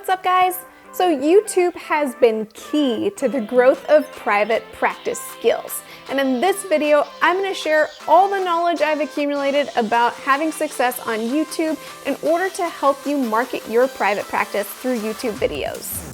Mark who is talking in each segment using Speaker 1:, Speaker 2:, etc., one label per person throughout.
Speaker 1: What's up, guys? So YouTube has been key to the growth of private practice skills. And in this video, I'm going to share all the knowledge I've accumulated about having success on YouTube in order to help you market your private practice through YouTube videos.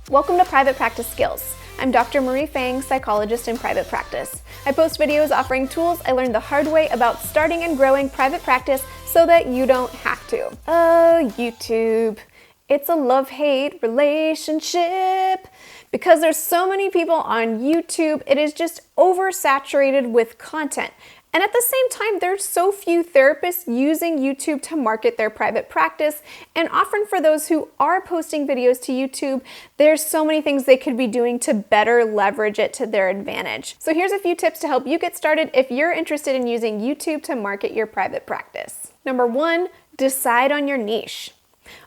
Speaker 1: Welcome to Private Practice Skills. I'm Dr. Marie Fang, psychologist in private practice. I post videos offering tools I learned the hard way about starting and growing private practice so that you don't have to. Oh, YouTube. It's a love-hate relationship. Because there's so many people on YouTube, it is just oversaturated with content. And at the same time, there's so few therapists using YouTube to market their private practice. And often for those who are posting videos to YouTube, there's so many things they could be doing to better leverage it to their advantage. So here's a few tips to help you get started if you're interested in using YouTube to market your private practice. Number one, decide on your niche.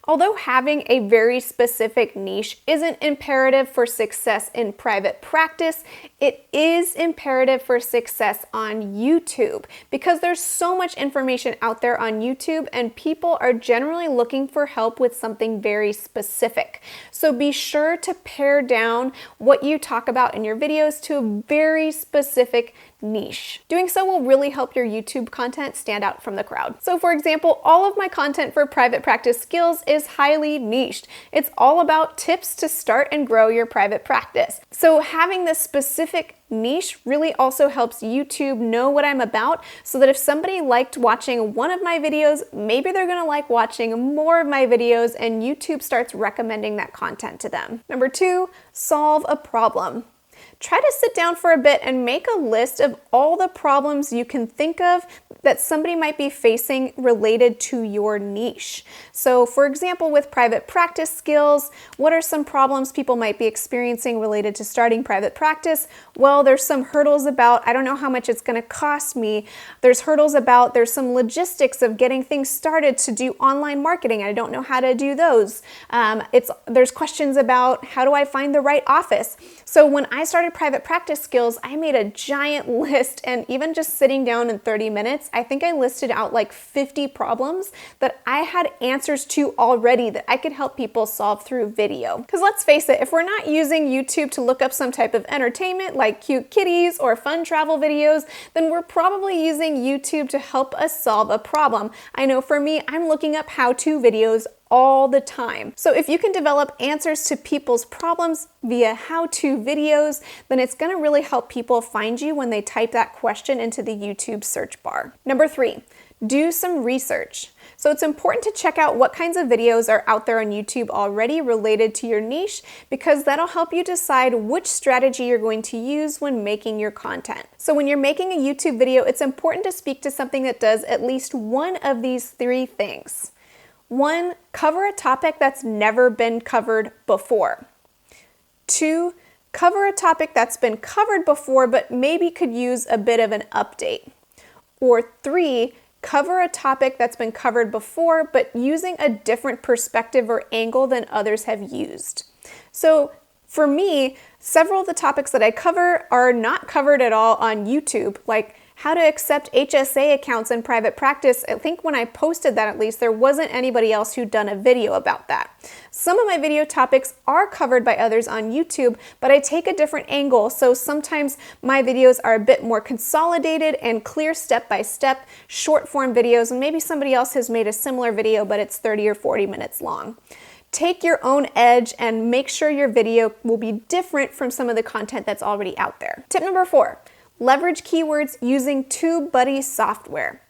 Speaker 1: Although having a very specific niche isn't imperative for success in private practice, it is imperative for success on YouTube because there's so much information out there on YouTube and people are generally looking for help with something very specific. So be sure to pare down what you talk about in your videos to a very specific niche. Doing so will really help your YouTube content stand out from the crowd. So for example, all of my content for private practice skills is highly niched. It's all about tips to start and grow your private practice. So having this specific niche really also helps YouTube know what I'm about so that if somebody liked watching one of my videos, maybe they're gonna like watching more of my videos and YouTube starts recommending that content to them. Number two, solve a problem. Try to sit down for a bit and make a list of all the problems you can think of that somebody might be facing related to your niche. So for example, with private practice skills, what are some problems people might be experiencing related to starting private practice? Well, there's some hurdles about, I don't know how much it's going to cost me. There's hurdles about, there's some logistics of getting things started to do online marketing. I don't know how to do those. There's questions about how do I find the right office? So when I started private practice skills, I made a giant list, and even just sitting down in 30 minutes, I think I listed out like 50 problems that I had answers to already that I could help people solve through video. Because let's face it, if we're not using YouTube to look up some type of entertainment like cute kitties or fun travel videos, then we're probably using YouTube to help us solve a problem. I know for me, I'm looking up how-to videos all the time. So if you can develop answers to people's problems via how-to videos, then it's going to really help people find you when they type that question into the YouTube search bar. Number three, do some research. So it's important to check out what kinds of videos are out there on YouTube already related to your niche because that'll help you decide which strategy you're going to use when making your content. So when you're making a YouTube video, it's important to speak to something that does at least one of these three things. One, cover a topic that's never been covered before. Two, cover a topic that's been covered before but maybe could use a bit of an update. Or three, cover a topic that's been covered before but using a different perspective or angle than others have used. So for me, several of the topics that I cover are not covered at all on YouTube, like how to accept HSA accounts in private practice. I think when I posted that, at least, there wasn't anybody else who'd done a video about that. Some of my video topics are covered by others on YouTube, but I take a different angle. So sometimes my videos are a bit more consolidated and clear step-by-step, short form videos, and maybe somebody else has made a similar video, but it's 30 or 40 minutes long. Take your own edge and make sure your video will be different from some of the content that's already out there. Tip number four. Leverage keywords using TUBEBUDDY software.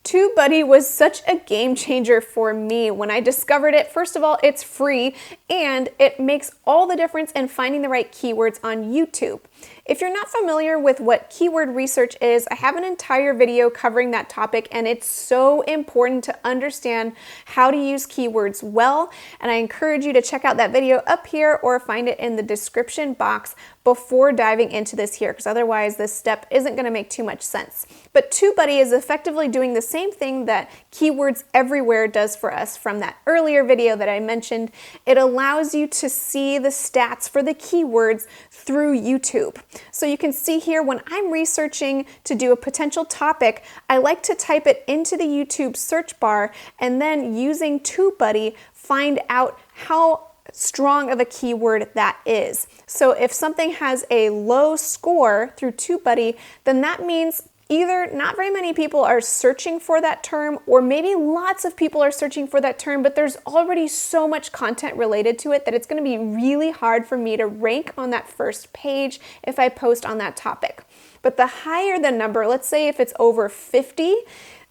Speaker 1: TUBEBUDDY was such a game changer for me when I discovered it. First of all, it's free and it makes all the difference in finding the right keywords on YouTube. If you're not familiar with what keyword research is, I have an entire video covering that topic, and it's so important to understand how to use keywords well, and I encourage you to check out that video up here or find it in the description box before diving into this here, because otherwise this step isn't going to make too much sense. But TUBEBUDDY is effectively doing the same thing that Keywords Everywhere does for us from that earlier video that I mentioned. It allows you to see the stats for the keywords through YouTube. YouTube. So you can see here when I'm researching to do a potential topic, I like to type it into the YouTube search bar and then using TubeBuddy find out how strong of a keyword that is. So if something has a low score through TubeBuddy, then that means either not very many people are searching for that term, or maybe lots of people are searching for that term, but there's already so much content related to it that it's going to be really hard for me to rank on that first page if I post on that topic. But the higher the number, let's say if it's over 50,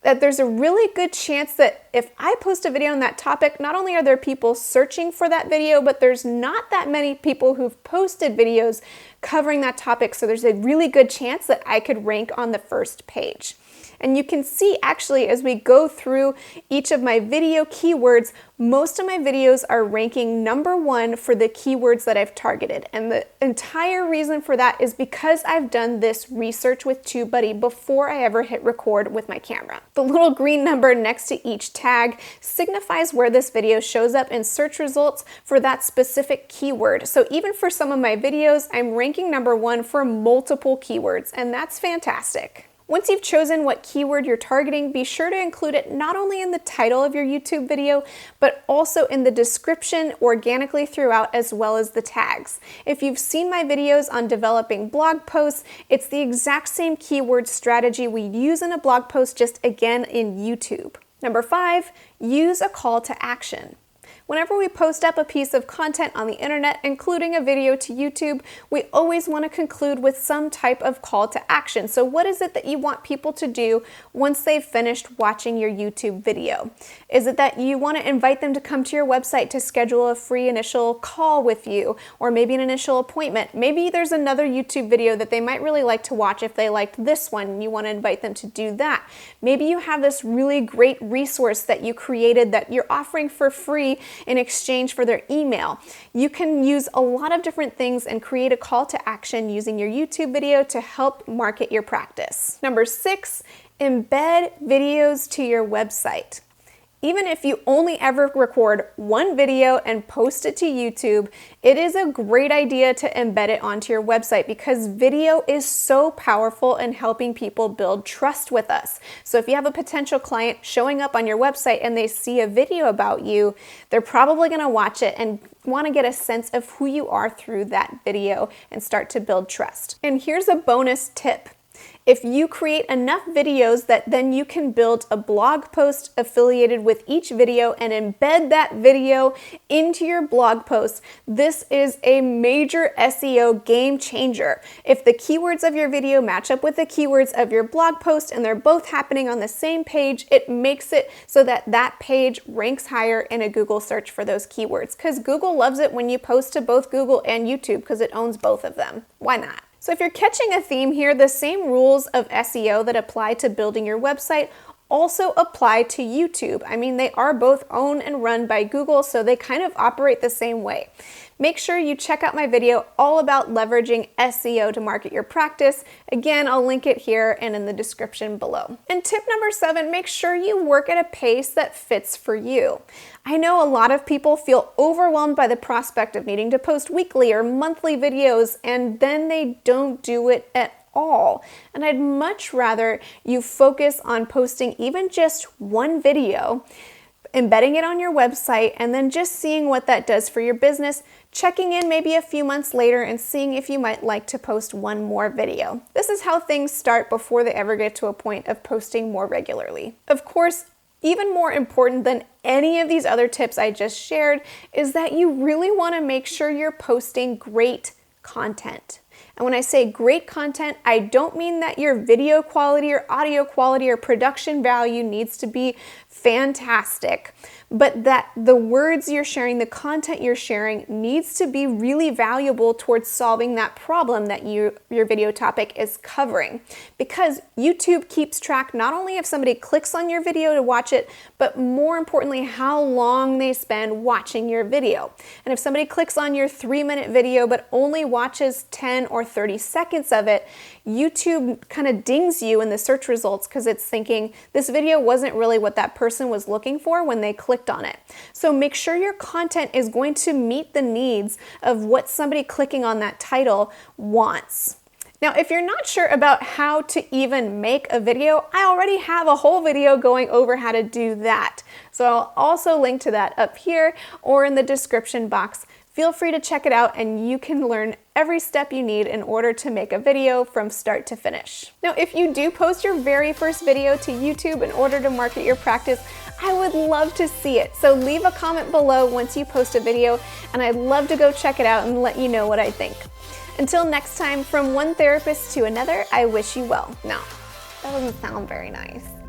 Speaker 1: that there's a really good chance that if I post a video on that topic, not only are there people searching for that video, but there's not that many people who've posted videos covering that topic. So there's a really good chance that I could rank on the first page. And you can see actually as we go through each of my video keywords, most of my videos are ranking #1 for the keywords that I've targeted. And the entire reason for that is because I've done this research with TubeBuddy before I ever hit record with my camera. The little green number next to each tag signifies where this video shows up in search results for that specific keyword. So even for some of my videos, I'm ranking #1 for multiple keywords, and that's fantastic. Once you've chosen what keyword you're targeting, be sure to include it not only in the title of your YouTube video, but also in the description organically throughout, as well as the tags. If you've seen my videos on developing blog posts, it's the exact same keyword strategy we use in a blog post, just again in YouTube. Number 5, use a call to action. Whenever we post up a piece of content on the internet, including a video to YouTube, we always want to conclude with some type of call to action. So what is it that you want people to do once they've finished watching your YouTube video? Is it that you want to invite them to come to your website to schedule a free initial call with you, or maybe an initial appointment? Maybe there's another YouTube video that they might really like to watch if they liked this one and you want to invite them to do that. Maybe you have this really great resource that you created that you're offering for free in exchange for their email. You can use a lot of different things and create a call to action using your YouTube video to help market your practice. Number 6, embed videos to your website. Even if you only ever record one video and post it to YouTube, it is a great idea to embed it onto your website because video is so powerful in helping people build trust with us. So if you have a potential client showing up on your website and they see a video about you, they're probably going to watch it and want to get a sense of who you are through that video and start to build trust. And here's a bonus tip. If you create enough videos that then you can build a blog post affiliated with each video and embed that video into your blog post, this is a major SEO game changer. If the keywords of your video match up with the keywords of your blog post and they're both happening on the same page, it makes it so that that page ranks higher in a Google search for those keywords, because Google loves it when you post to both Google and YouTube because it owns both of them. Why not? So if you're catching a theme here, the same rules of SEO that apply to building your website also apply to YouTube. I mean, they are both owned and run by Google, so they kind of operate the same way. Make sure you check out my video all about leveraging SEO to market your practice. Again, I'll link it here and in the description below. And tip number 7, make sure you work at a pace that fits for you. I know a lot of people feel overwhelmed by the prospect of needing to post weekly or monthly videos, and then they don't do it at all. And I'd much rather you focus on posting even just one video, embedding it on your website, and then just seeing what that does for your business, checking in maybe a few months later and seeing if you might like to post one more video. This is how things start before they ever get to a point of posting more regularly. Of course, even more important than any of these other tips I just shared is that you really want to make sure you're posting great content. And when I say great content, I don't mean that your video quality or audio quality or production value needs to be fantastic, but that the words you're sharing, the content you're sharing needs to be really valuable towards solving that problem that your video topic is covering. Because YouTube keeps track not only if somebody clicks on your video to watch it, but more importantly, how long they spend watching your video. And if somebody clicks on your 3-minute video but only watches 10 or 30 seconds of it, YouTube kind of dings you in the search results because it's thinking this video wasn't really what that person was looking for when they clicked on it. So make sure your content is going to meet the needs of what somebody clicking on that title wants. Now, if you're not sure about how to even make a video, I already have a whole video going over how to do that. So I'll also link to that up here or in the description box. Feel free to check it out and you can learn every step you need in order to make a video from start to finish. Now, if you do post your very first video to YouTube in order to market your practice, I would love to see it. So leave a comment below once you post a video and I'd love to go check it out and let you know what I think. Until next time, from one therapist to another, I wish you well. No, that doesn't sound very nice.